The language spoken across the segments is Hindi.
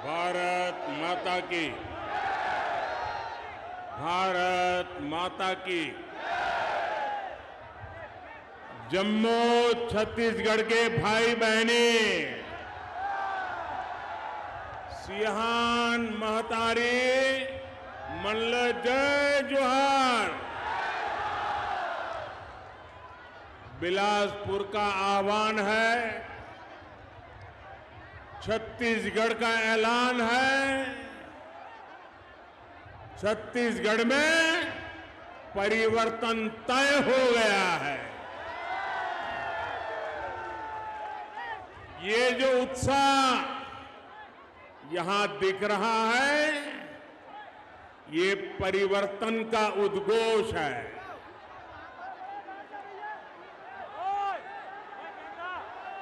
भारत माता की, भारत माता की। जम्मू छत्तीसगढ़ के भाई बहनी, सियान महतारी, मल्ल जय जोहार। बिलासपुर का आह्वान है, छत्तीसगढ़ का ऐलान है। छत्तीसगढ़ में परिवर्तन तय हो गया है। ये जो उत्साह यहां दिख रहा है, ये परिवर्तन का उद्घोष है।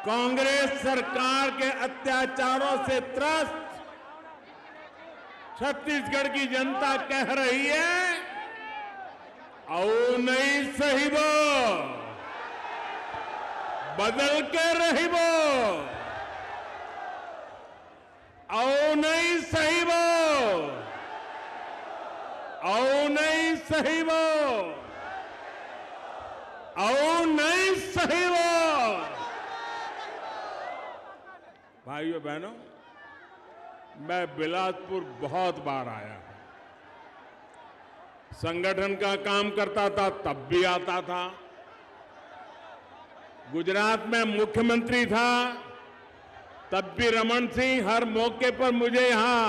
कांग्रेस सरकार के अत्याचारों से त्रस्त छत्तीसगढ़ की जनता कह रही है, आओ नहीं सही वो, बदल के रही वो, आओ नहीं सही वो, आओ नहीं सही वो, आओ नहीं सही वो। भाइयों बहनों, मैं बिलासपुर बहुत बार आया हूं। संगठन का काम करता था तब भी आता था। गुजरात में मुख्यमंत्री था तब भी रमन सिंह हर मौके पर मुझे यहां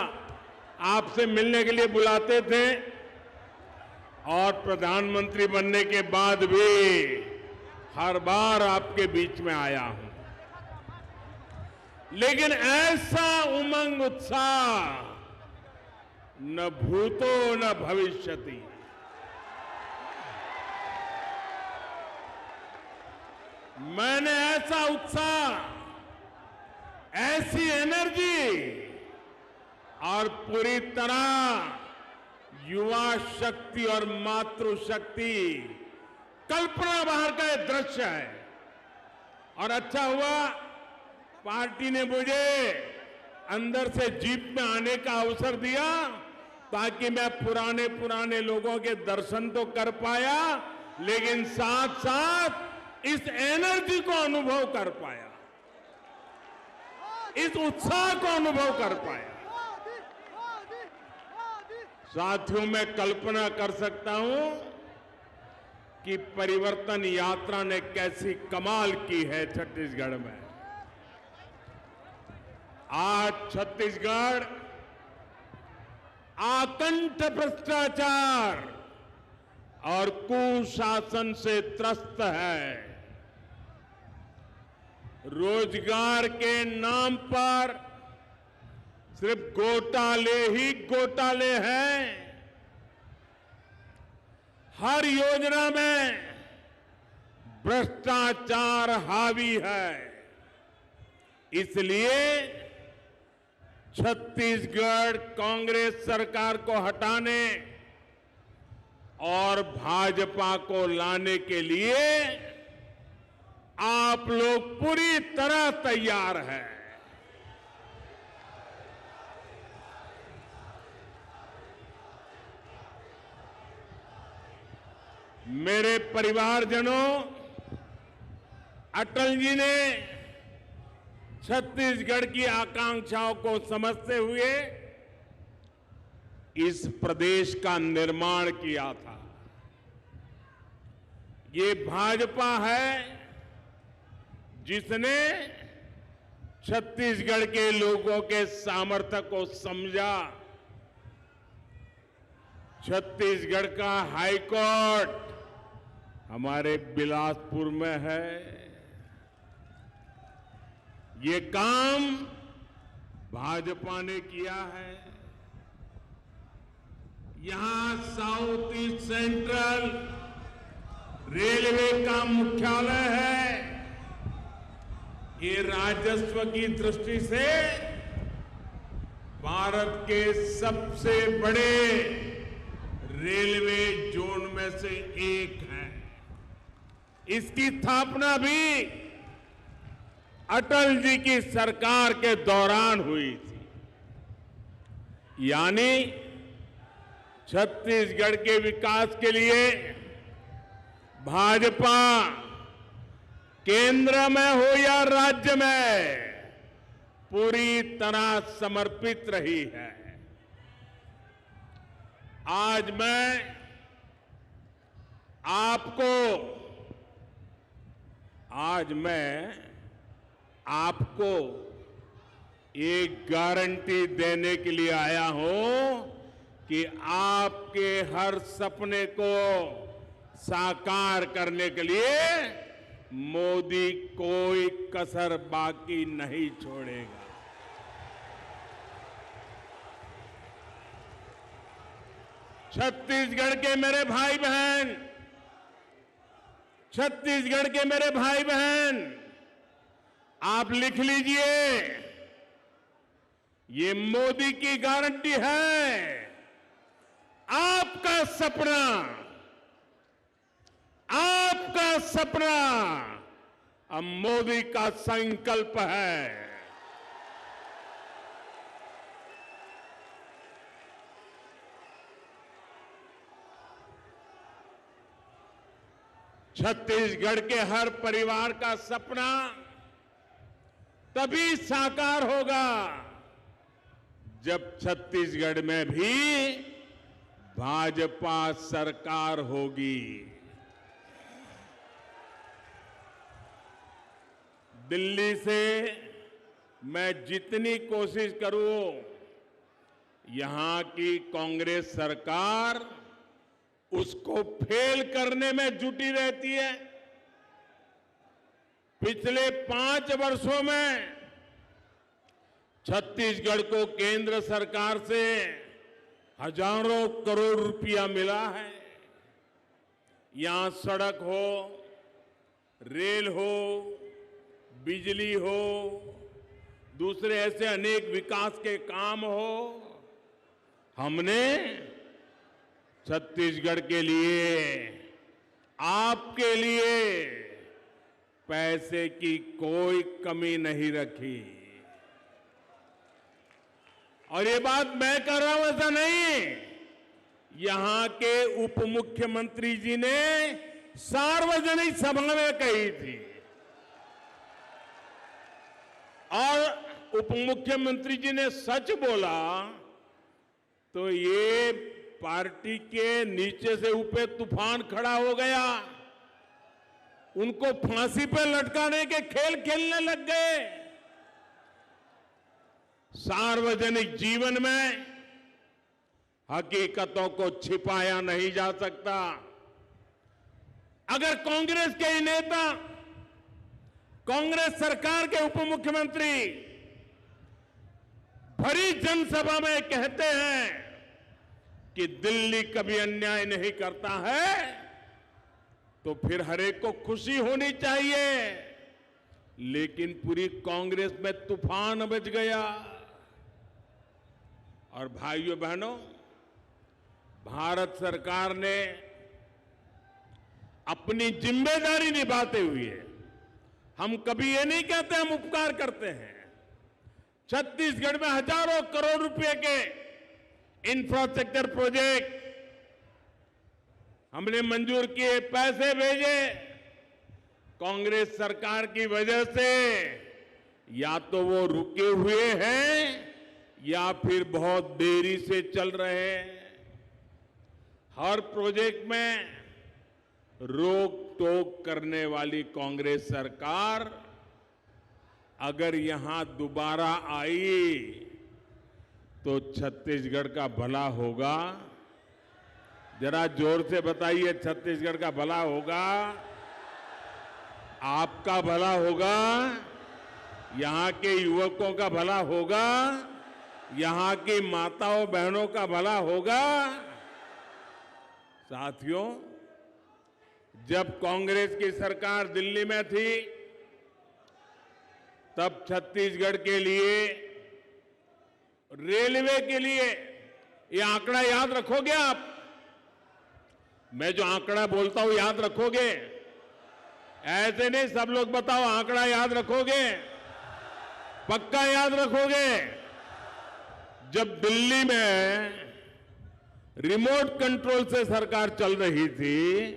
आपसे मिलने के लिए बुलाते थे, और प्रधानमंत्री बनने के बाद भी हर बार आपके बीच में आया हूं। लेकिन ऐसा उमंग उत्साह न भूतो न भविष्यति। मैंने ऐसा उत्साह, ऐसी एनर्जी और पूरी तरह युवा शक्ति और मातृशक्ति, कल्पना बाहर का यह दृश्य है। और अच्छा हुआ पार्टी ने मुझे अंदर से जीप में आने का अवसर दिया, ताकि मैं पुराने लोगों के दर्शन तो कर पाया, लेकिन साथ साथ इस एनर्जी को अनुभव कर पाया, इस उत्साह को अनुभव कर पाया। साथियों, मैं कल्पना कर सकता हूं कि परिवर्तन यात्रा ने कैसी कमाल की है छत्तीसगढ़ में। आज छत्तीसगढ़ आकंठ भ्रष्टाचार और कुशासन से त्रस्त है। रोजगार के नाम पर सिर्फ घोटाले ही घोटाले हैं। हर योजना में भ्रष्टाचार हावी है। इसलिए छत्तीसगढ़ कांग्रेस सरकार को हटाने और भाजपा को लाने के लिए आप लोग पूरी तरह तैयार हैं। मेरे परिवारजनों, अटल जी ने छत्तीसगढ़ की आकांक्षाओं को समझते हुए इस प्रदेश का निर्माण किया था। ये भाजपा है जिसने छत्तीसगढ़ के लोगों के सामर्थ्य को समझा। छत्तीसगढ़ का हाईकोर्ट हमारे बिलासपुर में है। ये काम भाजपा ने किया है। यहां साउथ ईस्ट सेंट्रल रेलवे का मुख्यालय है। ये राजस्व की दृष्टि से भारत के सबसे बड़े रेलवे जोन में से एक है। इसकी स्थापना भी अटल जी की सरकार के दौरान हुई थी। यानी छत्तीसगढ़ के विकास के लिए भाजपा केंद्र में हो या राज्य में पूरी तरह समर्पित रही है। आज मैं आपको एक गारंटी देने के लिए आया हूं कि आपके हर सपने को साकार करने के लिए मोदी कोई कसर बाकी नहीं छोड़ेगा। छत्तीसगढ़ के मेरे भाई बहन, छत्तीसगढ़ के मेरे भाई बहन, आप लिख लीजिए, ये मोदी की गारंटी है। आपका सपना अब मोदी का संकल्प है। छत्तीसगढ़ के हर परिवार का सपना तभी साकार होगा जब छत्तीसगढ़ में भी भाजपा सरकार होगी। दिल्ली से मैं जितनी कोशिश करूं, यहां की कांग्रेस सरकार उसको फेल करने में जुटी रहती है। पिछले 5 वर्षों में छत्तीसगढ़ को केंद्र सरकार से हजारों करोड़ रुपया मिला है। यहां सड़क हो, रेल हो, बिजली हो, दूसरे ऐसे अनेक विकास के काम हो, हमने छत्तीसगढ़ के लिए, आपके लिए पैसे की कोई कमी नहीं रखी। और ये बात मैं कर रहा हूं ऐसा नहीं, यहां के उप मुख्यमंत्री जी ने सार्वजनिक सभा में कही थी। और उप मुख्यमंत्री जी ने सच बोला तो ये पार्टी के नीचे से ऊपर तूफान खड़ा हो गया, उनको फांसी पर लटकाने के खेल खेलने लग गए। सार्वजनिक जीवन में हकीकतों को छिपाया नहीं जा सकता। अगर कांग्रेस के ही नेता, कांग्रेस सरकार के उप मुख्यमंत्री भरी जनसभा में कहते हैं कि दिल्ली कभी अन्याय नहीं करता है, तो फिर हर एक को खुशी होनी चाहिए। लेकिन पूरी कांग्रेस में तूफान मच गया। और भाइयों बहनों, भारत सरकार ने अपनी जिम्मेदारी निभाते हुए, हम कभी ये नहीं कहते हम उपकार करते हैं, छत्तीसगढ़ में हजारों करोड़ रुपए के इंफ्रास्ट्रक्चर प्रोजेक्ट हमने मंजूर किए, पैसे भेजे। कांग्रेस सरकार की वजह से या तो वो रुके हुए हैं या फिर बहुत देरी से चल रहे हैं। हर प्रोजेक्ट में रोक टोक करने वाली कांग्रेस सरकार अगर यहां दोबारा आई तो छत्तीसगढ़ का भला होगा। जरा जोर से बताइए, छत्तीसगढ़ का भला होगा, आपका भला होगा, यहां के युवकों का भला होगा, यहां की माताओं बहनों का भला होगा। साथियों, जब कांग्रेस की सरकार दिल्ली में थी तब छत्तीसगढ़ के लिए, रेलवे के लिए, ये आंकड़ा याद रखोगे आप? मैं जो आंकड़ा बोलता हूं याद रखोगे? ऐसे नहीं सब लोग बताओ, आंकड़ा याद रखोगे? पक्का याद रखोगे? जब दिल्ली में रिमोट कंट्रोल से सरकार चल रही थी,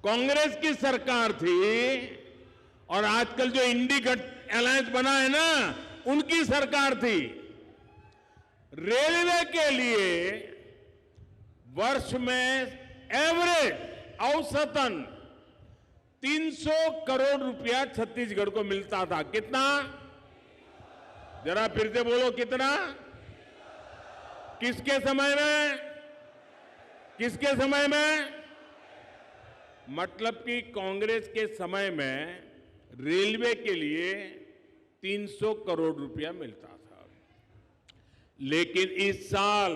कांग्रेस की सरकार थी, और आजकल जो इंडी अलायंस बना है ना, उनकी सरकार थी। रेलवे के लिए वर्ष में एवरेज औसतन 300 करोड़ रुपया छत्तीसगढ़ को मिलता था। कितना? जरा फिर से बोलो, कितना? किसके समय में? किसके समय में? मतलब कि कांग्रेस के समय में रेलवे के लिए 300 करोड़ रुपया मिलता था। लेकिन इस साल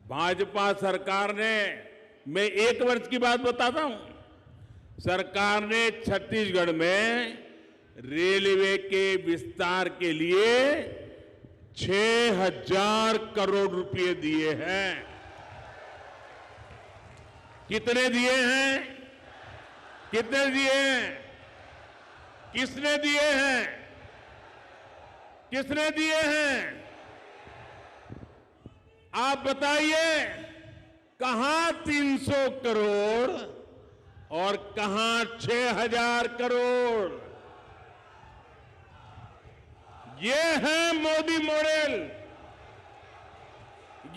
भाजपा सरकार ने, मैं एक वर्ष की बात बताता हूं, सरकार ने छत्तीसगढ़ में रेलवे के विस्तार के लिए 6,000 करोड़ रुपए दिए हैं। कितने दिए हैं? कितने दिए हैं? किसने दिए हैं? किसने दिए हैं? आप बताइए, कहां 300 करोड़ और कहां 6,000 करोड़? ये है मोदी मॉडल,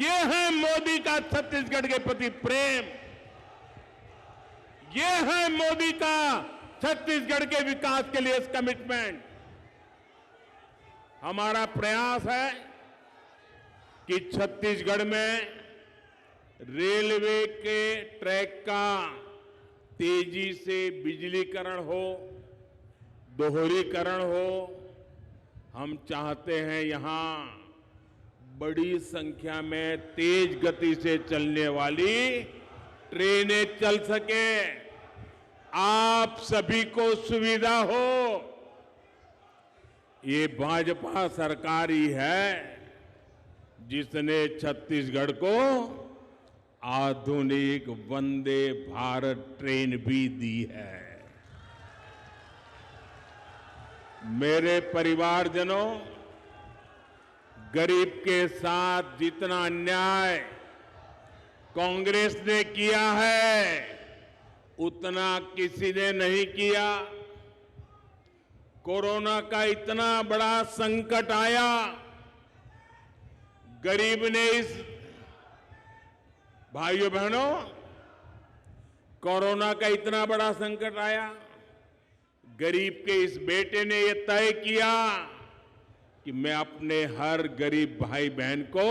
ये है मोदी का छत्तीसगढ़ के प्रति प्रेम, ये है मोदी का छत्तीसगढ़ के विकास के लिए कमिटमेंट। हमारा प्रयास है कि छत्तीसगढ़ में रेलवे के ट्रैक का तेजी से बिजलीकरण हो, दोहरीकरण हो। हम चाहते हैं यहां बड़ी संख्या में तेज गति से चलने वाली ट्रेनें चल सके, आप सभी को सुविधा हो। ये भाजपा सरकार ही है जिसने छत्तीसगढ़ को आधुनिक वंदे भारत ट्रेन भी दी है। मेरे परिवारजनों, गरीब के साथ जितना अन्याय कांग्रेस ने किया है, उतना किसी ने नहीं किया। कोरोना का इतना बड़ा संकट आया, गरीब ने इस, भाइयों बहनों, कोरोना का इतना बड़ा संकट आया, गरीब के इस बेटे ने यह तय किया कि मैं अपने हर गरीब भाई बहन को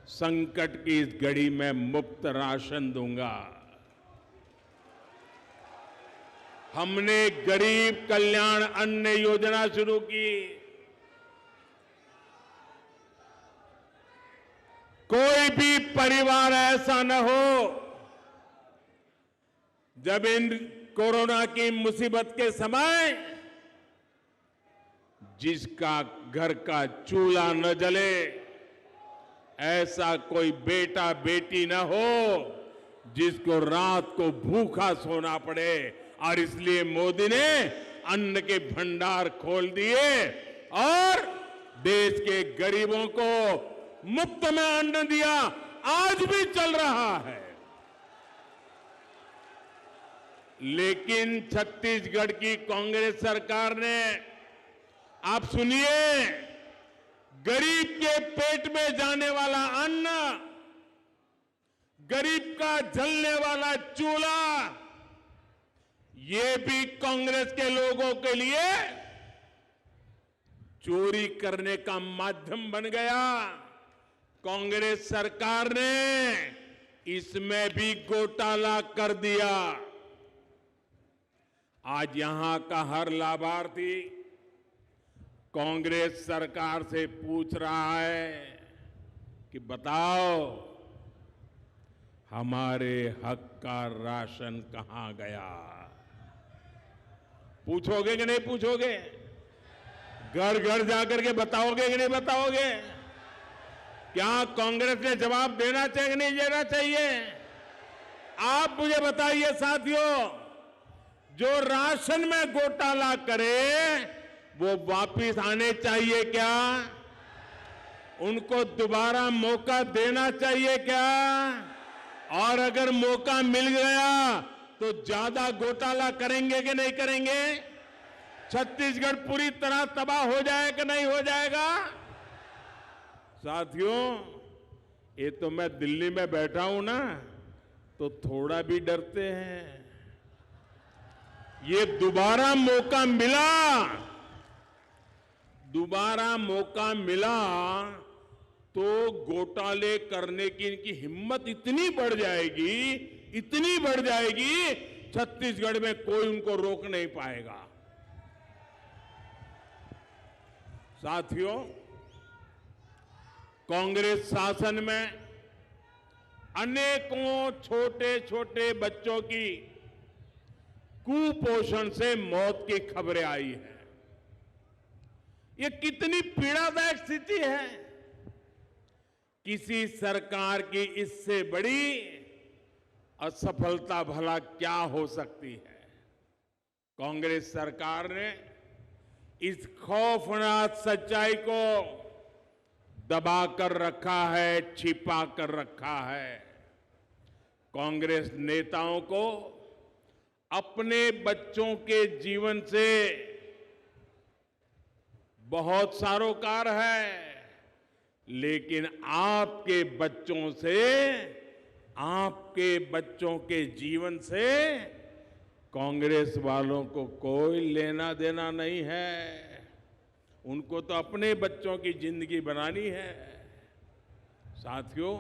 संकट की इस घड़ी में मुफ्त राशन दूंगा। हमने गरीब कल्याण अन्न योजना शुरू की। कोई भी परिवार ऐसा न हो जब इन कोरोना की मुसीबत के समय जिसका घर का चूल्हा न जले, ऐसा कोई बेटा बेटी न हो जिसको रात को भूखा सोना पड़े। और इसलिए मोदी ने अन्न के भंडार खोल दिए और देश के गरीबों को मुफ्त में अन्न दिया। आज भी चल रहा है। लेकिन छत्तीसगढ़ की कांग्रेस सरकार ने, आप सुनिए, गरीब के पेट में जाने वाला अन्न, गरीब का जलने वाला चूल्हा, ये भी कांग्रेस के लोगों के लिए चोरी करने का माध्यम बन गया। कांग्रेस सरकार ने इसमें भी घोटाला कर दिया। आज यहां का हर लाभार्थी कांग्रेस सरकार से पूछ रहा है कि बताओ हमारे हक का राशन कहां गया। पूछोगे कि नहीं पूछोगे? घर घर जाकर के बताओगे कि नहीं बताओगे? क्या कांग्रेस ने जवाब देना चाहिए कि नहीं देना चाहिए? आप मुझे बताइए साथियों, जो राशन में घोटाला करे वो वापिस आने चाहिए क्या? उनको दोबारा मौका देना चाहिए क्या? और अगर मौका मिल गया तो ज्यादा घोटाला करेंगे कि नहीं करेंगे? छत्तीसगढ़ पूरी तरह तबाह हो जाएगा कि नहीं हो जाएगा? साथियों, ये तो मैं दिल्ली में बैठा हूं ना, तो थोड़ा भी डरते हैं। ये दोबारा मौका मिला तो घोटाले करने की इनकी हिम्मत इतनी बढ़ जाएगी, छत्तीसगढ़ में कोई उनको रोक नहीं पाएगा। साथियों, कांग्रेस शासन में अनेकों छोटे छोटे बच्चों की कुपोषण से मौत की खबरें आई हैं। ये कितनी पीड़ादायक स्थिति है। किसी सरकार की इससे बड़ी असफलता भला क्या हो सकती है? कांग्रेस सरकार ने इस खौफनाक सच्चाई को दबा कर रखा है, छिपा कर रखा है। कांग्रेस नेताओं को अपने बच्चों के जीवन से बहुत सरोकार है, लेकिन आपके बच्चों के जीवन से कांग्रेस वालों को कोई लेना देना नहीं है। उनको तो अपने बच्चों की जिंदगी बनानी है। साथियों,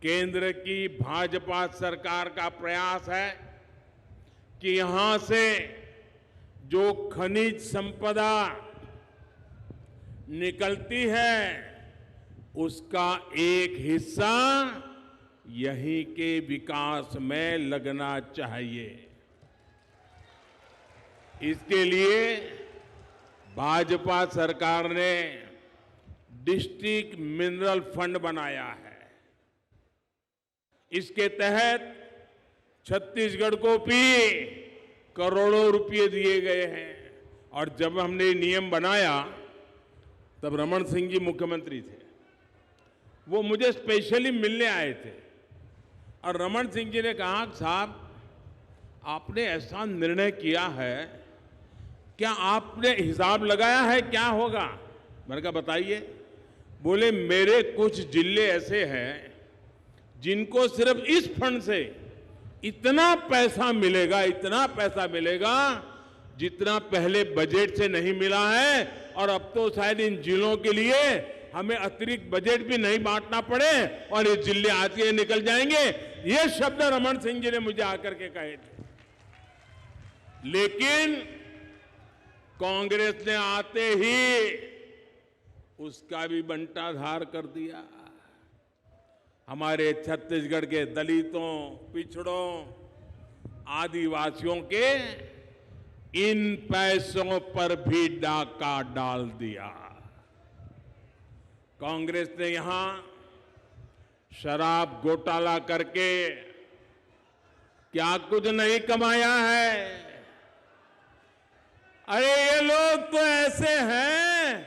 केंद्र की भाजपा सरकार का प्रयास है कि यहां से जो खनिज संपदा निकलती है उसका एक हिस्सा यहीं के विकास में लगना चाहिए। इसके लिए भाजपा सरकार ने डिस्ट्रिक्ट मिनरल फंड बनाया है। इसके तहत छत्तीसगढ़ को भी करोड़ों रुपए दिए गए हैं। और जब हमने ये नियम बनाया तब रमन सिंह जी मुख्यमंत्री थे। वो मुझे स्पेशली मिलने आए थे और रमन सिंह जी ने कहा, साहब आपने ऐसा निर्णय किया है, क्या आपने हिसाब लगाया है क्या होगा? मैंने कहा बताइए। बोले मेरे कुछ जिले ऐसे हैं जिनको सिर्फ इस फंड से इतना पैसा मिलेगा जितना पहले बजट से नहीं मिला है, और अब तो शायद इन जिलों के लिए हमें अतिरिक्त बजट भी नहीं बांटना पड़े और ये जिले आते ही निकल जाएंगे। ये शब्द रमन सिंह जी ने मुझे आकर के कहे थे। लेकिन कांग्रेस ने आते ही उसका भी बंटाधार कर दिया। हमारे छत्तीसगढ़ के दलितों, पिछड़ों, आदिवासियों के इन पैसों पर भी डाका डाल दिया। कांग्रेस ने यहां शराब घोटाला करके क्या कुछ नहीं कमाया है। अरे ये लोग तो ऐसे हैं,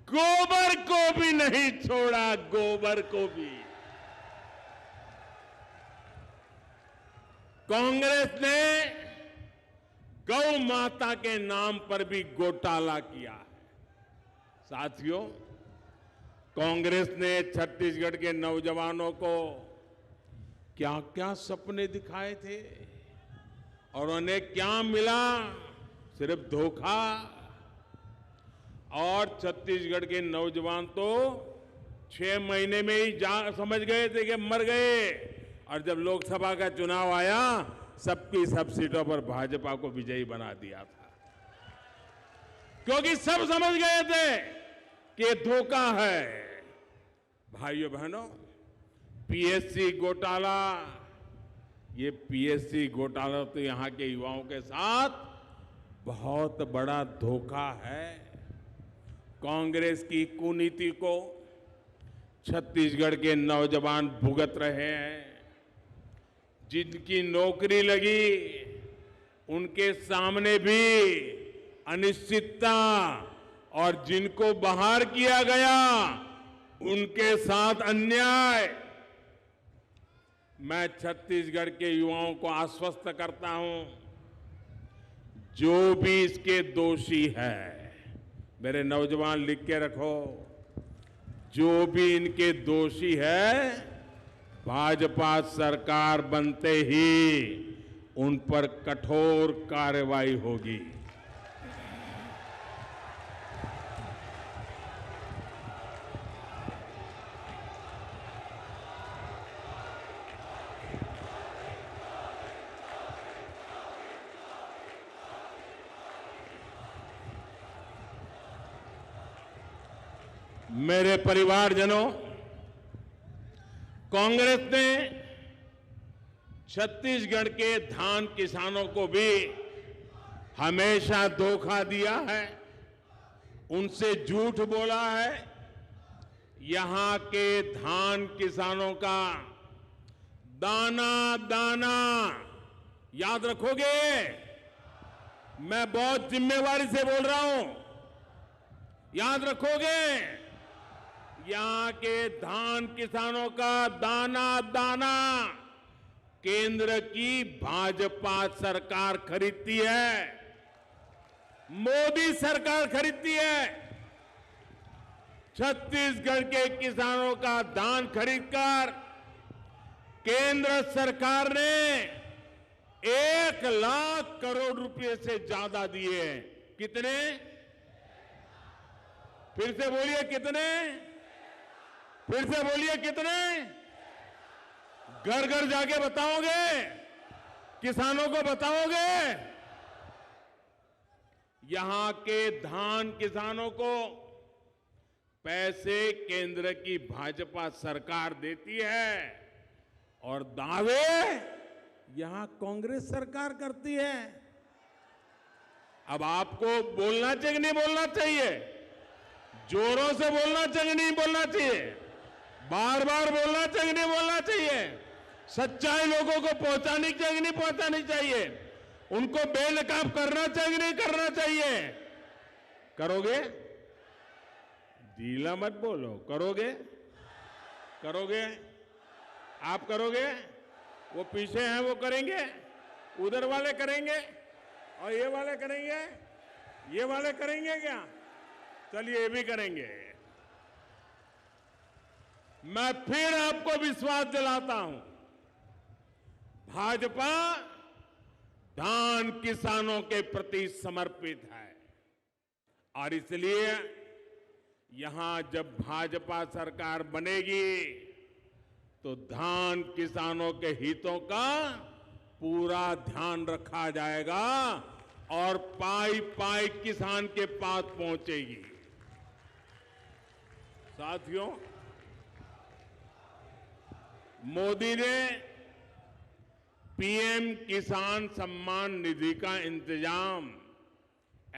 गोबर को भी नहीं छोड़ा, गोबर को भी। कांग्रेस ने गौ माता के नाम पर भी घोटाला किया है। साथियों, कांग्रेस ने छत्तीसगढ़ के नौजवानों को क्या क्या सपने दिखाए थे और उन्हें क्या मिला? सिर्फ धोखा। और छत्तीसगढ़ के नौजवान तो 6 महीने में ही समझ गए थे कि मर गए। और जब लोकसभा का चुनाव आया, सबकी सब सीटों पर भाजपा को विजयी बना दिया था, क्योंकि सब समझ गए थे कि ये धोखा है। भाइयों बहनों, पीएससी घोटाला, ये पीएससी घोटाला तो यहां के युवाओं के साथ बहुत बड़ा धोखा है। कांग्रेस की कुनीति को छत्तीसगढ़ के नौजवान भुगत रहे हैं। जिनकी नौकरी लगी उनके सामने भी अनिश्चितता और जिनको बाहर किया गया उनके साथ अन्याय। मैं छत्तीसगढ़ के युवाओं को आश्वस्त करता हूं, जो भी इसके दोषी है, मेरे नौजवान लिख के रखो, जो भी इनके दोषी है, भाजपा सरकार बनते ही उन पर कठोर कार्रवाई होगी। मेरे परिवारजनों, कांग्रेस ने छत्तीसगढ़ के धान किसानों को भी हमेशा धोखा दिया है, उनसे झूठ बोला है। यहां के धान किसानों का दाना दाना याद रखोगे? मैं बहुत जिम्मेवारी से बोल रहा हूं, याद रखोगे? यहां के धान किसानों का दाना दाना केंद्र की भाजपा सरकार खरीदती है, मोदी सरकार खरीदती है। छत्तीसगढ़ के किसानों का धान खरीदकर केंद्र सरकार ने 1,00,000 करोड़ रुपए से ज्यादा दिए हैं। कितने? फिर से बोलिए कितने? फिर से बोलिए कितने? घर घर जाके बताओगे? किसानों को बताओगे? यहां के धान किसानों को पैसे केंद्र की भाजपा सरकार देती है और दावे यहां कांग्रेस सरकार करती है। अब आपको बोलना चाहिए नहीं बोलना चाहिए? जोरों से बोलना चाहिए नहीं बोलना चाहिए? बार बार बोलना चाहिए नहीं बोलना चाहिए? सच्चाई लोगों को पहुंचानी चाहिए नहीं पहुंचानी चाहिए? उनको बेनकाब करना चाहिए नहीं करना चाहिए? करोगे? ढीला मत बोलो, करोगे? करोगे? आप करोगे? वो पीछे हैं वो करेंगे, उधर वाले करेंगे और ये वाले करेंगे, ये वाले करेंगे क्या? चलिए ये भी करेंगे। मैं फिर आपको विश्वास दिलाता हूं, भाजपा धान किसानों के प्रति समर्पित है और इसलिए यहां जब भाजपा सरकार बनेगी तो धान किसानों के हितों का पूरा ध्यान रखा जाएगा और पाई पाई किसान के पास पहुंचेगी। साथियों, मोदी ने पीएम किसान सम्मान निधि का इंतजाम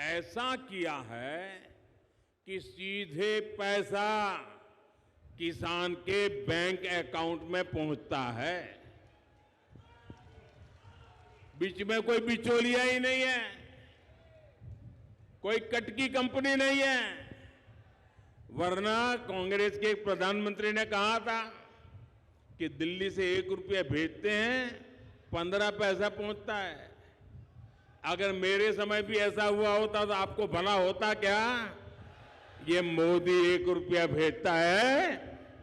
ऐसा किया है कि सीधे पैसा किसान के बैंक अकाउंट में पहुंचता है। बीच में कोई बिचौलिया ही नहीं है, कोई कटकी कंपनी नहीं है। वरना कांग्रेस के एक प्रधानमंत्री ने कहा था कि दिल्ली से 1 रुपया भेजते हैं 15 पैसा पहुंचता है। अगर मेरे समय भी ऐसा हुआ होता तो आपको भला होता क्या? ये मोदी 1 रुपया भेजता है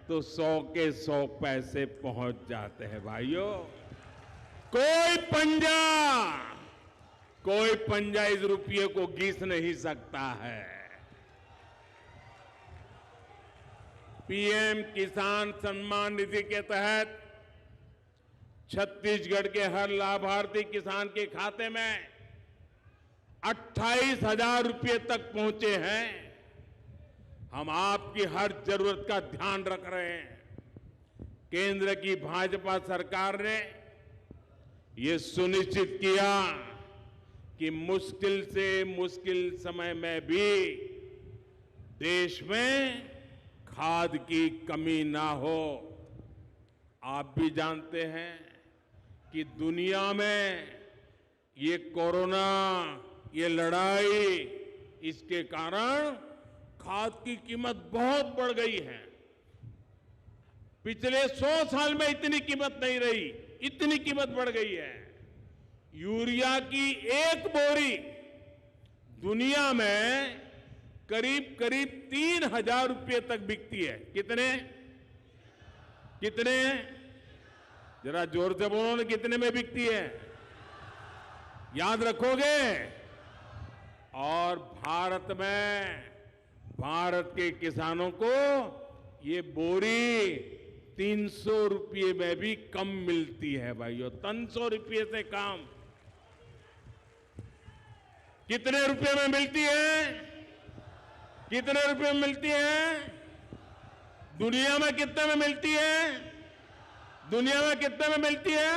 तो 100 के 100 पैसे पहुंच जाते हैं। भाइयों, कोई पंजा इस रुपये को घिस नहीं सकता है। पीएम किसान सम्मान निधि के तहत छत्तीसगढ़ के हर लाभार्थी किसान के खाते में 28,000 रुपये तक पहुंचे हैं। हम आपकी हर जरूरत का ध्यान रख रहे हैं। केंद्र की भाजपा सरकार ने ये सुनिश्चित किया कि मुश्किल से मुश्किल समय में भी देश में खाद की कमी ना हो। आप भी जानते हैं कि दुनिया में ये कोरोना, ये लड़ाई, इसके कारण खाद की कीमत बहुत बढ़ गई है। पिछले 100 साल में इतनी कीमत नहीं रही, इतनी कीमत बढ़ गई है। यूरिया की एक बोरी दुनिया में करीब करीब 3,000 रुपये तक बिकती है। कितने कितने? जरा जोर से बोलो ना, कितने में बिकती है? याद रखोगे? और भारत के किसानों को ये बोरी 300 रुपये में भी कम मिलती है भाइयों, 300 रुपये से कम। कितने रुपए में मिलती है? कितने रुपए में मिलती है? दुनिया में कितने में मिलती है? दुनिया में कितने में मिलती है?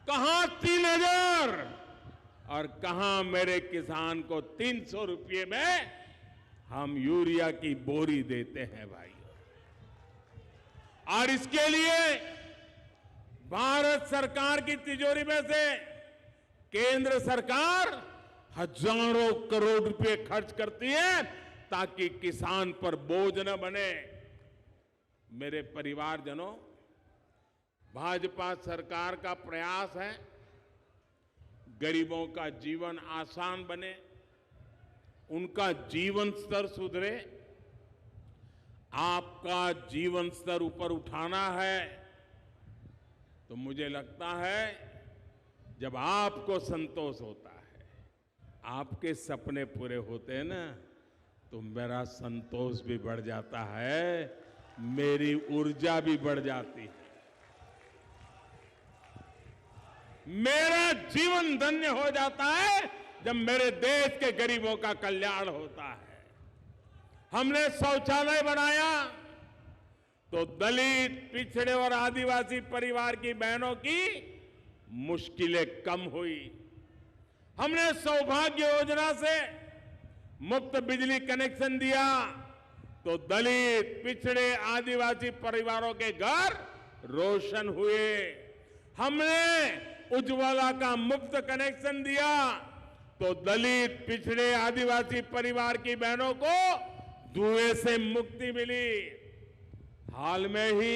कहां 3,000 और कहां मेरे किसान को 300 रुपये में हम यूरिया की बोरी देते हैं भाई। और इसके लिए भारत सरकार की तिजोरी में से केंद्र सरकार हजारों करोड़ रुपए खर्च करती है ताकि किसान पर बोझ न बने। मेरे परिवारजनों, भाजपा सरकार का प्रयास है गरीबों का जीवन आसान बने, उनका जीवन स्तर सुधरे। आपका जीवन स्तर ऊपर उठाना है तो मुझे लगता है जब आपको संतोष होता है, आपके सपने पूरे होते हैं ना, तो मेरा संतोष भी बढ़ जाता है, मेरी ऊर्जा भी बढ़ जाती है, मेरा जीवन धन्य हो जाता है जब मेरे देश के गरीबों का कल्याण होता है। हमने शौचालय बनाया तो दलित, पिछड़े और आदिवासी परिवार की बहनों की मुश्किलें कम हुई। हमने सौभाग्य योजना से मुफ्त बिजली कनेक्शन दिया तो दलित, पिछड़े, आदिवासी परिवारों के घर रोशन हुए। हमने उज्ज्वला का मुफ्त कनेक्शन दिया तो दलित, पिछड़े, आदिवासी परिवार की बहनों को धुएं से मुक्ति मिली। हाल में ही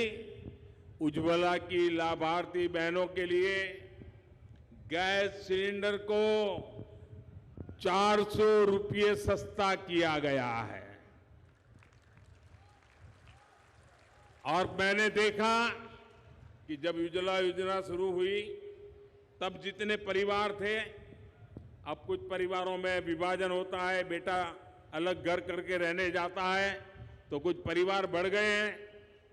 उज्ज्वला की लाभार्थी बहनों के लिए गैस सिलेंडर को 400 रुपये सस्ता किया गया है। और मैंने देखा कि जब उज्ज्वला योजना शुरू हुई तब जितने परिवार थे, अब कुछ परिवारों में विभाजन होता है, बेटा अलग घर करके रहने जाता है, तो कुछ परिवार बढ़ गए हैं।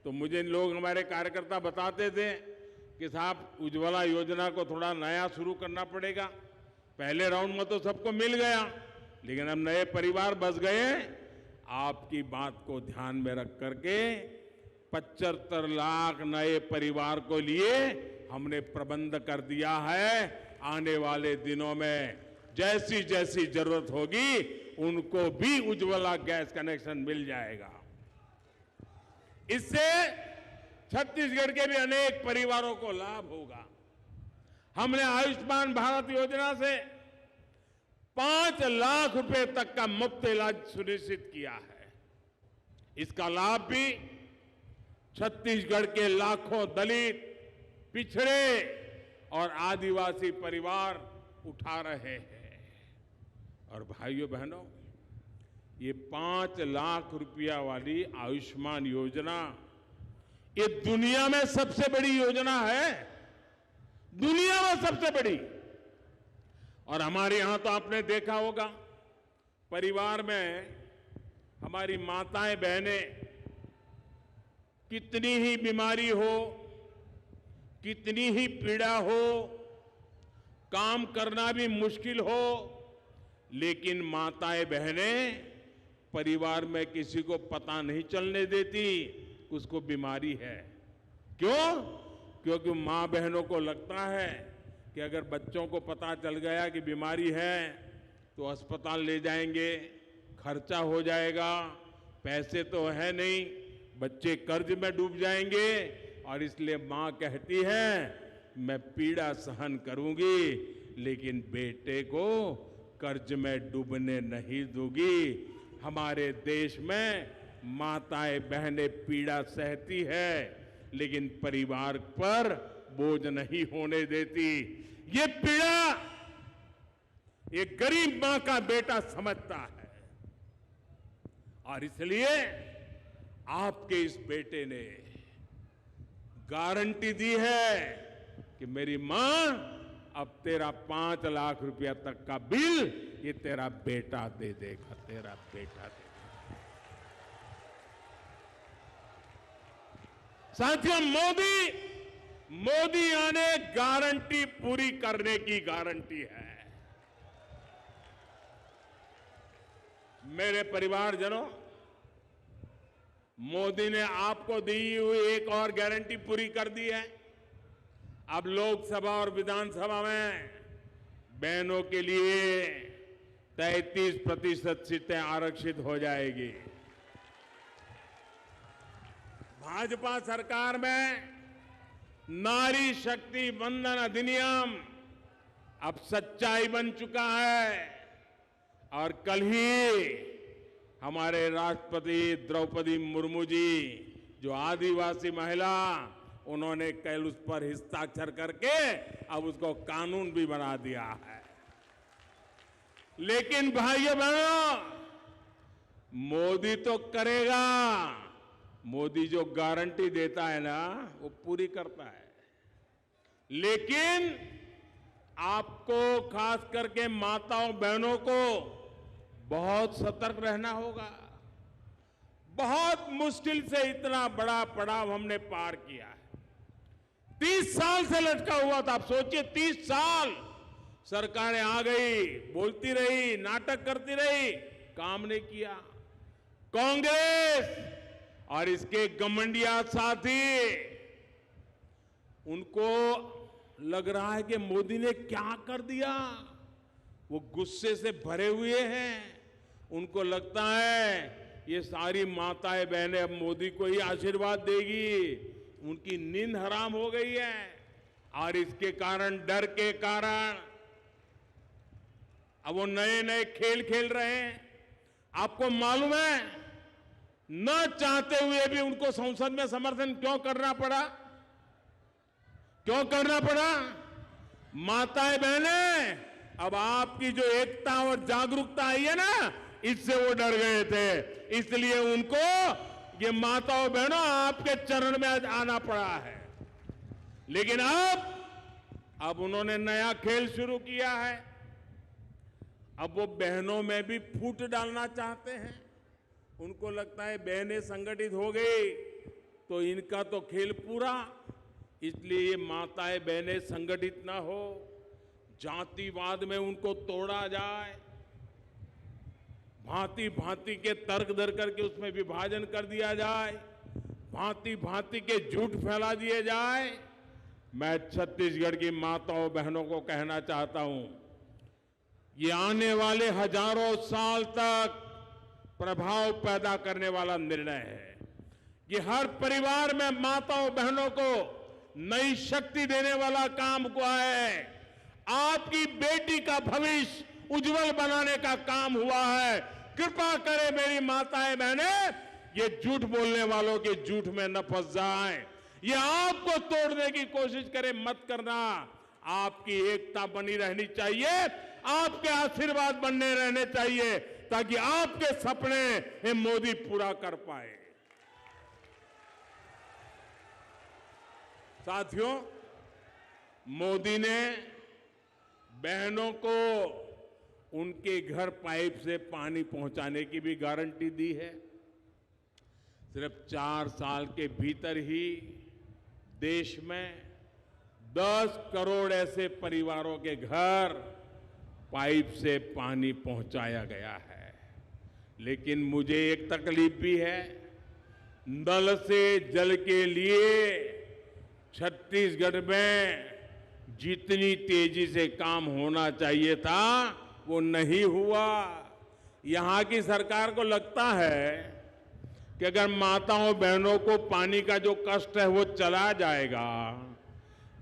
तो मुझे लोग, हमारे कार्यकर्ता बताते थे कि साहब उज्ज्वला योजना को थोड़ा नया शुरू करना पड़ेगा। पहले राउंड में तो सबको मिल गया, लेकिन अब नए परिवार बस गए। आपकी बात को ध्यान में रख करके 75 लाख नए परिवार को लिए हमने प्रबंध कर दिया है। आने वाले दिनों में जैसी जैसी जरूरत होगी उनको भी उज्ज्वला गैस कनेक्शन मिल जाएगा। इससे छत्तीसगढ़ के भी अनेक परिवारों को लाभ होगा। हमने आयुष्मान भारत योजना से 5 लाख रुपए तक का मुफ्त इलाज सुनिश्चित किया है। इसका लाभ भी छत्तीसगढ़ के लाखों दलित, पिछड़े और आदिवासी परिवार उठा रहे हैं। और भाइयों बहनों, ये 5 लाख रुपया वाली आयुष्मान योजना ये दुनिया में सबसे बड़ी योजना है, दुनिया में सबसे बड़ी। और हमारे यहां तो आपने देखा होगा, परिवार में हमारी माताएं, बहनें कितनी ही बीमारी हो, कितनी ही पीड़ा हो, काम करना भी मुश्किल हो, लेकिन माताएं, बहनें परिवार में किसी को पता नहीं चलने देती उसको बीमारी है। क्यों? क्योंकि मां बहनों को लगता है कि अगर बच्चों को पता चल गया कि बीमारी है तो अस्पताल ले जाएंगे, खर्चा हो जाएगा, पैसे तो है नहीं, बच्चे कर्ज में डूब जाएंगे। और इसलिए मां कहती है मैं पीड़ा सहन करूंगी लेकिन बेटे को कर्ज में डूबने नहीं दूंगी। हमारे देश में माताएं बहनें पीड़ा सहती है, लेकिन परिवार पर बोझ नहीं होने देती। ये पीड़ा ये गरीब मां का बेटा समझता है, और इसलिए आपके इस बेटे ने गारंटी दी है कि मेरी मां, अब तेरा 5 लाख रुपया तक का बिल ये तेरा बेटा दे देगा, तेरा बेटा दे देगा। साथियों, मोदी आने गारंटी पूरी करने की गारंटी है। मेरे परिवारजनों, मोदी ने आपको दी हुई एक और गारंटी पूरी कर दी है। अब लोकसभा और विधानसभा में बहनों के लिए 33% सीटें आरक्षित हो जाएगी। भाजपा सरकार में नारी शक्ति वंदन अधिनियम अब सच्चाई बन चुका है, और कल ही हमारे राष्ट्रपति द्रौपदी मुर्मू जी, जो आदिवासी महिला, उन्होंने कल उस पर हस्ताक्षर करके अब उसको कानून भी बना दिया है। लेकिन भाइयों बहनों, मोदी तो करेगा, मोदी जो गारंटी देता है ना, वो पूरी करता है। लेकिन आपको, खास करके माताओं बहनों को बहुत सतर्क रहना होगा। बहुत मुश्किल से इतना बड़ा पड़ाव हमने पार किया है। 30 साल से लटका हुआ था। आप सोचिए, 30 साल सरकारें आ गई, बोलती रही, नाटक करती रही, काम नहीं किया। कांग्रेस और इसके गमंडिया साथी, उनको लग रहा है कि मोदी ने क्या कर दिया। वो गुस्से से भरे हुए हैं। उनको लगता है ये सारी माताएं बहनें अब मोदी को ही आशीर्वाद देगी। उनकी नींद हराम हो गई है, और इसके कारण, डर के कारण, अब वो नए नए खेल खेल रहे हैं। आपको मालूम है, न चाहते हुए भी उनको संसद में समर्थन क्यों करना पड़ा? क्यों करना पड़ा? माताएं बहनें, अब आपकी जो एकता और जागरूकता आई है ना, इससे वो डर गए थे। इसलिए उनको, ये माताओं बहनों, आपके चरण में आज आना पड़ा है। लेकिन अब उन्होंने नया खेल शुरू किया है। अब वो बहनों में भी फूट डालना चाहते हैं। उनको लगता है बहनें संगठित हो गई तो इनका तो खेल पूरा। इसलिए ये माताएं बहनें संगठित ना हो, जातिवाद में उनको तोड़ा जाए, भांति भांति के तर्क दर करके उसमें विभाजन कर दिया जाए, भांति भांति के झूठ फैला दिए जाए। मैं छत्तीसगढ़ की माताओं बहनों को कहना चाहता हूं, ये आने वाले हजारों साल तक प्रभाव पैदा करने वाला निर्णय है। ये हर परिवार में माताओं बहनों को नई शक्ति देने वाला काम हुआ है। आपकी बेटी का भविष्य उज्जवल बनाने का काम हुआ है। कृपा करें मेरी माताएं बहनें, ये झूठ बोलने वालों के झूठ में न फंस जाएं। ये आपको तोड़ने की कोशिश करें, मत करना। आपकी एकता बनी रहनी चाहिए, आपके आशीर्वाद बनने रहने चाहिए, ताकि आपके सपने ये मोदी पूरा कर पाए। साथियों, मोदी ने बहनों को उनके घर पाइप से पानी पहुंचाने की भी गारंटी दी है। सिर्फ 4 साल के भीतर ही देश में 10 करोड़ ऐसे परिवारों के घर पाइप से पानी पहुंचाया गया है। लेकिन मुझे एक तकलीफ भी है, नल से जल के लिए छत्तीसगढ़ में जितनी तेजी से काम होना चाहिए था वो नहीं हुआ। यहां की सरकार को लगता है कि अगर माताओं बहनों को पानी का जो कष्ट है वो चला जाएगा,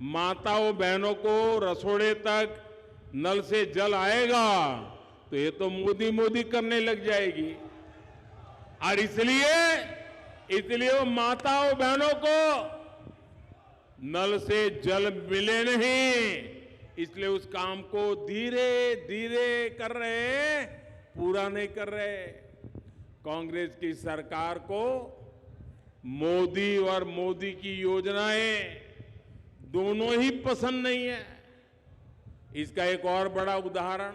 माताओं बहनों को रसोड़े तक नल से जल आएगा, तो ये तो मोदी मोदी करने लग जाएगी। और इसलिए इसलिए वो माताओं बहनों को नल से जल मिले नहीं, इसलिए उस काम को धीरे धीरे कर रहे हैं, पूरा नहीं कर रहे। कांग्रेस की सरकार को मोदी और मोदी की योजनाएं दोनों ही पसंद नहीं है। इसका एक और बड़ा उदाहरण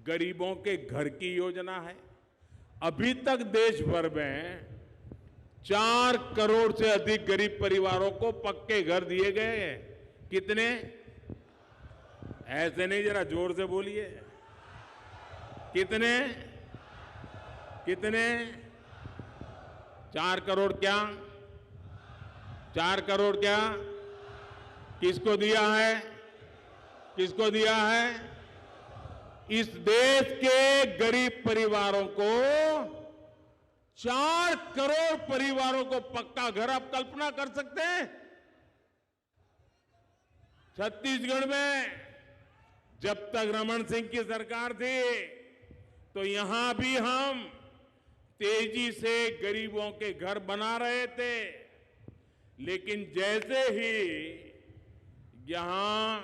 गरीबों के घर की योजना है। अभी तक देश भर में 4 करोड़ से अधिक गरीब परिवारों को पक्के घर दिए गए हैं। कितने? ऐसे नहीं, जरा जोर से बोलिए। कितने? कितने? 4 करोड़ क्या? 4 करोड़ क्या? किसको दिया है? किसको दिया है? इस देश के गरीब परिवारों को, 4 करोड़ परिवारों को पक्का घर। आप कल्पना कर सकते हैं? छत्तीसगढ़ में जब तक रमन सिंह की सरकार थी तो यहां भी हम तेजी से गरीबों के घर बना रहे थे, लेकिन जैसे ही यहां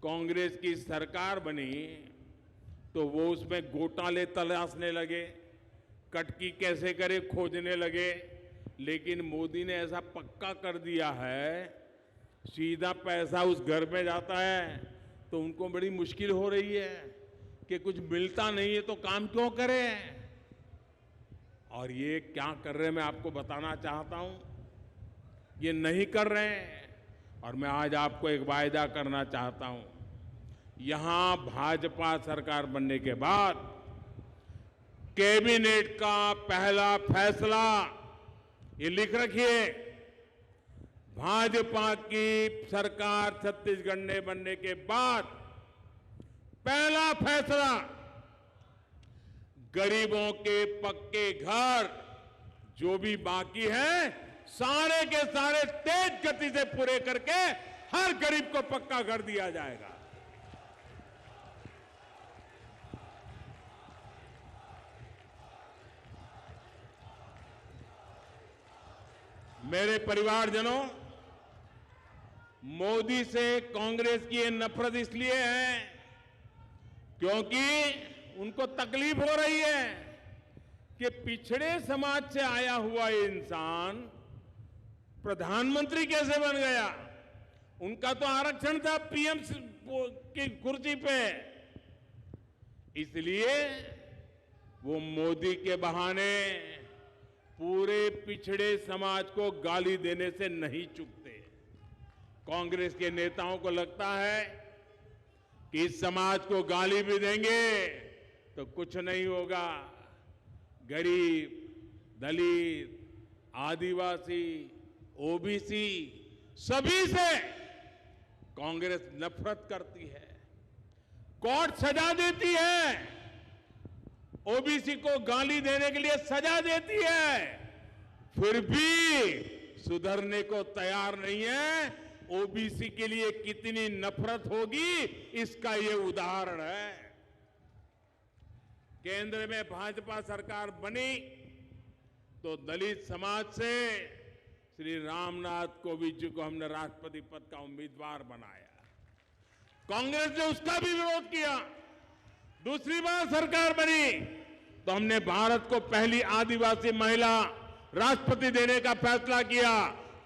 कांग्रेस की सरकार बनी तो वो उसमें घोटाले तलाशने लगे, कटकी कैसे करे खोजने लगे। लेकिन मोदी ने ऐसा पक्का कर दिया है, सीधा पैसा उस घर में जाता है, तो उनको बड़ी मुश्किल हो रही है कि कुछ मिलता नहीं है तो काम क्यों करें। और ये क्या कर रहे हैं मैं आपको बताना चाहता हूं। ये नहीं कर रहे हैं। और मैं आज आपको एक वायदा करना चाहता हूं, यहां भाजपा सरकार बनने के बाद कैबिनेट का पहला फैसला, ये लिख रखिए, भाजपा की सरकार छत्तीसगढ़ ने बनने के बाद पहला फैसला, गरीबों के पक्के घर जो भी बाकी हैं सारे के सारे तेज गति से पूरे करके हर गरीब को पक्का घर दिया जाएगा। मेरे परिवारजनों, मोदी से कांग्रेस की ये नफरत इसलिए है क्योंकि उनको तकलीफ हो रही है कि पिछड़े समाज से आया हुआ इंसान प्रधानमंत्री कैसे बन गया। उनका तो आरक्षण था पीएम की कुर्सी पे, इसलिए वो मोदी के बहाने पूरे पिछड़े समाज को गाली देने से नहीं चूकते। कांग्रेस के नेताओं को लगता है कि इस समाज को गाली भी देंगे तो कुछ नहीं होगा। गरीब, दलित, आदिवासी, ओबीसी सभी से कांग्रेस नफरत करती है, कोर्ट सजा देती है, ओबीसी को गाली देने के लिए सजा देती है, फिर भी सुधरने को तैयार नहीं है। ओबीसी के लिए कितनी नफरत होगी इसका ये उदाहरण है। केंद्र में भाजपा सरकार बनी तो दलित समाज से श्री रामनाथ कोविंद जी को हमने राष्ट्रपति पद का उम्मीदवार बनाया। कांग्रेस ने उसका भी विरोध किया। दूसरी बार सरकार बनी तो हमने भारत को पहली आदिवासी महिला राष्ट्रपति देने का फैसला किया।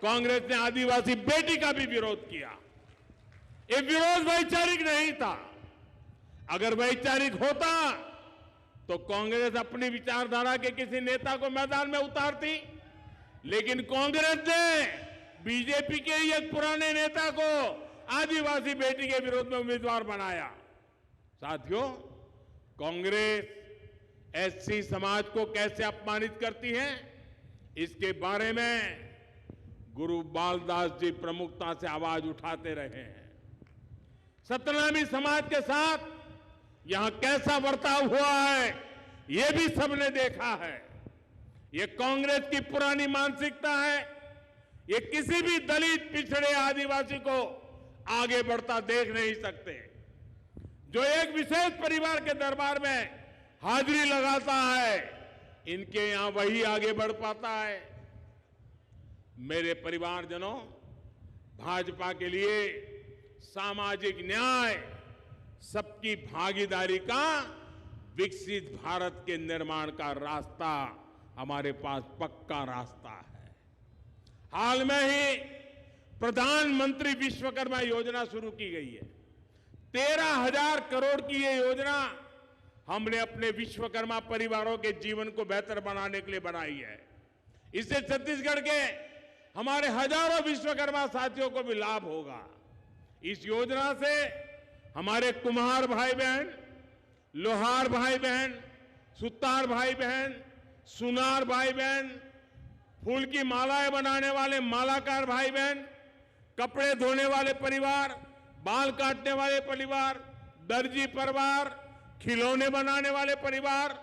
कांग्रेस ने आदिवासी बेटी का भी विरोध किया। ये विरोध वैचारिक नहीं था। अगर वैचारिक होता तो कांग्रेस अपनी विचारधारा के किसी नेता को मैदान में उतारती, लेकिन कांग्रेस ने बीजेपी के एक पुराने नेता को आदिवासी बेटी के विरोध में उम्मीदवार बनाया। साथियों, कांग्रेस एससी समाज को कैसे अपमानित करती है, इसके बारे में गुरु बालदास जी प्रमुखता से आवाज उठाते रहे हैं। सतनामी समाज के साथ यहां कैसा बर्ताव हुआ है, यह भी सबने देखा है। ये कांग्रेस की पुरानी मानसिकता है। ये किसी भी दलित, पिछड़े, आदिवासी को आगे बढ़ता देख नहीं सकते। जो एक विशेष परिवार के दरबार में हाजिरी लगाता है, इनके यहां वही आगे बढ़ पाता है। मेरे परिवारजनों, भाजपा के लिए सामाजिक न्याय, सबकी भागीदारी का विकसित भारत के निर्माण का रास्ता हमारे पास पक्का रास्ता है। हाल में ही प्रधानमंत्री विश्वकर्मा योजना शुरू की गई है। 13,000 करोड़ की ये योजना हमने अपने विश्वकर्मा परिवारों के जीवन को बेहतर बनाने के लिए बनाई है। इससे छत्तीसगढ़ के हमारे हजारों विश्वकर्मा साथियों को भी लाभ होगा। इस योजना से हमारे कुम्हार भाई बहन, लोहार भाई बहन, सुतार भाई बहन, सुनार भाई बहन, फूल की मालाएं बनाने वाले मालाकार भाई बहन, कपड़े धोने वाले परिवार, बाल काटने वाले परिवार, दर्जी परिवार, खिलौने बनाने वाले परिवार,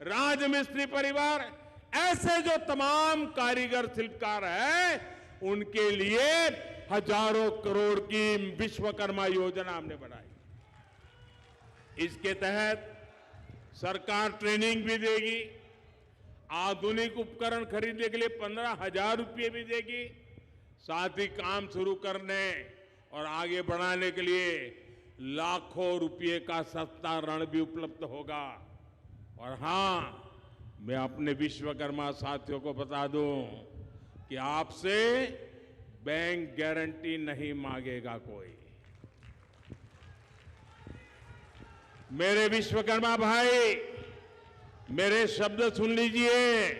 राजमिस्त्री परिवार, ऐसे जो तमाम कारीगर शिल्पकार हैं, उनके लिए हजारों करोड़ की विश्वकर्मा योजना हमने बनाई। इसके तहत सरकार ट्रेनिंग भी देगी, आधुनिक उपकरण खरीदने के लिए 15,000 रुपये भी देगी, साथ ही काम शुरू करने और आगे बढ़ाने के लिए लाखों रुपये का सस्ता ऋण भी उपलब्ध होगा। और हां, मैं अपने विश्वकर्मा साथियों को बता दूं कि आपसे बैंक गारंटी नहीं मांगेगा कोई। मेरे विश्वकर्मा भाई, मेरे शब्द सुन लीजिए,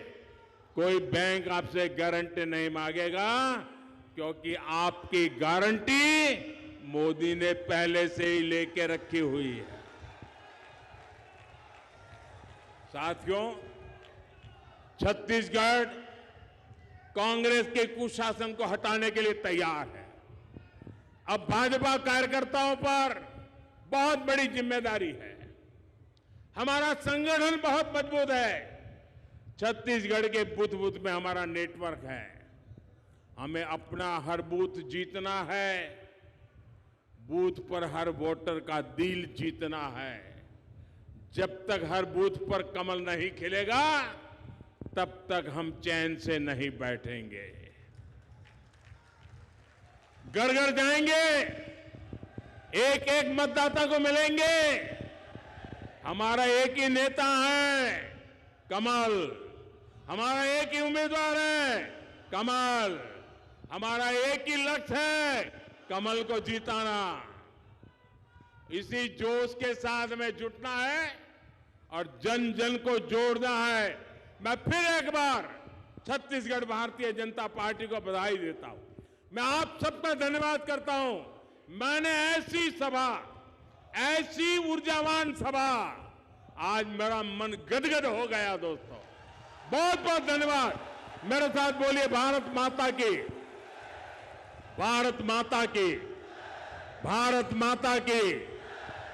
कोई बैंक आपसे गारंटी नहीं मांगेगा, क्योंकि आपकी गारंटी मोदी ने पहले से ही लेके रखी हुई है। साथियों, छत्तीसगढ़ कांग्रेस के कुशासन को हटाने के लिए तैयार है। अब भाजपा कार्यकर्ताओं पर बहुत बड़ी जिम्मेदारी है। हमारा संगठन बहुत मजबूत है। छत्तीसगढ़ के बूथ बूथ में हमारा नेटवर्क है। हमें अपना हर बूथ जीतना है, बूथ पर हर वोटर का दिल जीतना है। जब तक हर बूथ पर कमल नहीं खिलेगा, तब तक हम चैन से नहीं बैठेंगे। घर घर जाएंगे, एक एक मतदाता को मिलेंगे। हमारा एक ही नेता है, कमल। हमारा एक ही उम्मीदवार है, कमल। हमारा एक ही लक्ष्य है, कमल को जिताना। इसी जोश के साथ में जुटना है और जन जन को जोड़ना है। मैं फिर एक बार छत्तीसगढ़ भारतीय जनता पार्टी को बधाई देता हूं। मैं आप सबका धन्यवाद करता हूं। मैंने ऐसी सभा, ऐसी ऊर्जावान सभा, आज मेरा मन गदगद हो गया दोस्तों। बहुत बहुत धन्यवाद। मेरे साथ बोलिए, भारत माता की, भारत माता की, भारत माता की,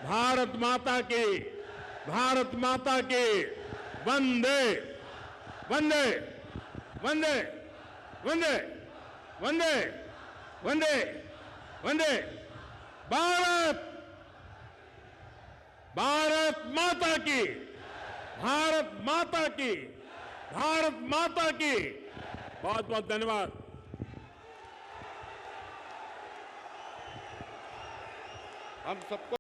भारत माता की, भारत माता की। वंदे वंदे वंदे वंदे वंदे वंदे वंदे। भारत भारत माता की, भारत माता की, भारत माता की। बहुत बहुत धन्यवाद। हम सबको